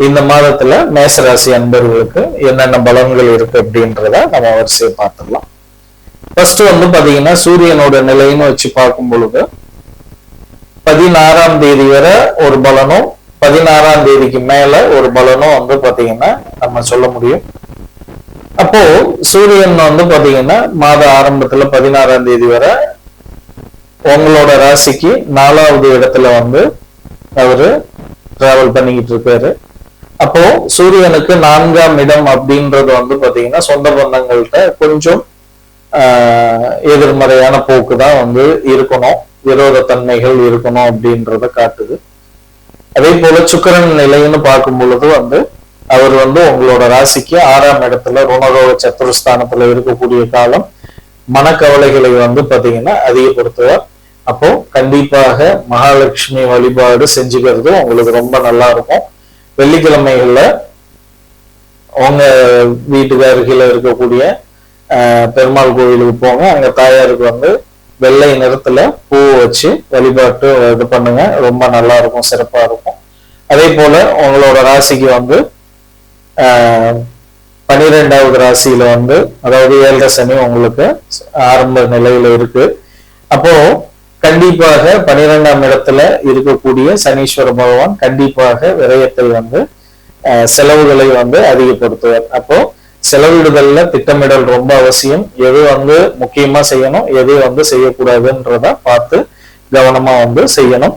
இந்த மாதத்துல மேசராசி அன்பர்களுக்கு என்னென்ன பலன்கள் இருக்கு அப்படின்றத நம்ம வரிசையை பார்த்துடலாம். ஃபர்ஸ்ட் வந்து பாத்தீங்கன்னா சூரியனோட நிலைன்னு வச்சு பார்க்கும் பொழுது 16ஆம் தேதி வரை ஒரு பலனும் 16ஆம் தேதிக்கு மேல ஒரு பலனும் வந்து பாத்தீங்கன்னா நம்ம சொல்ல முடியும். அப்போ சூரியன் வந்து பாத்தீங்கன்னா மாத ஆரம்பத்துல 16ஆம் தேதி வரை உங்களோட ராசிக்கு 4வது இடத்துல வந்து அவரு டிராவல் பண்ணிக்கிட்டு இருக்காரு. அப்போ சூரியனுக்கு 4ஆம் இடம் அப்படின்றது வந்து பாத்தீங்கன்னா சொந்த பந்தங்கள்கிட்ட கொஞ்சம் எதிர்மறையான போக்கு தான் வந்து இருக்கணும், விரோத தன்மைகள் இருக்கணும் அப்படின்றத காட்டுது. அதே போல சுக்கிரன் நிலைன்னு பார்க்கும் பொழுது வந்து அவர் வந்து உங்களோட ராசிக்கு 6ஆம் இடத்துல ருணரோக சத்துருஸ்தானத்துல இருக்கக்கூடிய காலம் மனக்கவலைகளை வந்து பாத்தீங்கன்னா அதிகப்படுத்துவார். அப்போ கண்டிப்பாக மகாலட்சுமி வழிபாடு செஞ்சுக்கிறது உங்களுக்கு ரொம்ப நல்லா இருக்கும். வெள்ளிக்கிழமைகள்ல உங்க வீட்டுக்கு அருகில இருக்கக்கூடிய பெருமாள் கோவிலுக்கு போங்க. அங்க தாயாருக்கு வந்து வெள்ளை நிறத்துல பூ வச்சு வழிபாட்டு இது பண்ணுங்க, ரொம்ப நல்லா இருக்கும், சிறப்பா இருக்கும். அதே போல உங்களோட ராசிக்கு வந்து 12வது ராசியில வந்து அதாவது 7.5 சனி உங்களுக்கு ஆரம்ப நிலையில இருக்கு. அப்போ கண்டிப்பாக 12ஆம் இடத்துல இருக்கக்கூடிய சனீஸ்வர பகவான் கண்டிப்பாக விரயத்தை வந்து செலவுகளை வந்து அதிகப்படுத்துவார். அப்போ செலவிடுதல்ல திட்டமிடல் ரொம்ப அவசியம். எது வந்து முக்கியமா செய்யணும், எது வந்து செய்யக்கூடாதுன்றத பார்த்து கவனமா வந்து செய்யணும்.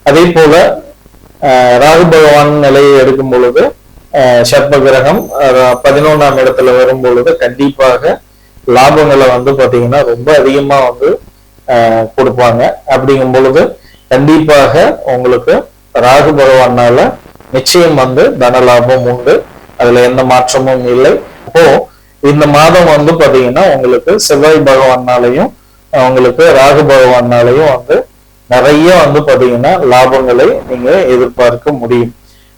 அதே போல ராகு பகவான் நிலையை எடுக்கும் பொழுது சர்ப்ப கிரகம் 11ஆம் இடத்துல வரும் பொழுது கண்டிப்பாக லாபங்களை வந்து பாத்தீங்கன்னா ரொம்ப அதிகமா வந்து கொடுப்பாங்க. அப்படிங்கும் பொழுது கண்டிப்பாக உங்களுக்கு ராகு பகவானால நிச்சயம் வந்து தன லாபம் உண்டு, அதுல எந்த மாற்றமும் இல்லை. அப்போ இந்த மாதம் வந்து பாத்தீங்கன்னா உங்களுக்கு செவ்வாய் பகவானாலையும் உங்களுக்கு ராகு பகவானாலையும் வந்து நிறைய வந்து பாத்தீங்கன்னா லாபங்களை நீங்க எதிர்பார்க்க முடியும்.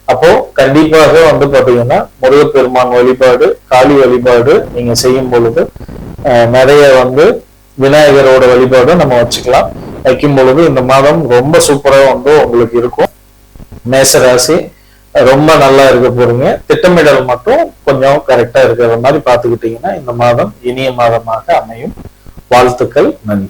அப்போ கண்டிப்பாக வந்து பாத்தீங்கன்னா முருகப்பெருமான் வழிபாடு, காளி வழிபாடு நீங்க செய்யும் பொழுது நிறைய வந்து விநாயகரோட வழிபாடு நம்ம வச்சுக்கலாம். வைக்கும் பொழுது இந்த மாதம் ரொம்ப சூப்பரா வந்து உங்களுக்கு இருக்கும். மேசராசி ரொம்ப நல்லா இருக்க போறீங்க. திட்டமிடல் மட்டும் கொஞ்சம் கரெக்டா இருக்கிற மாதிரி பாத்துக்கிட்டீங்கன்னா இந்த மாதம் இனிய மாதமாக அமையும். வாழ்த்துக்கள், நன்றி.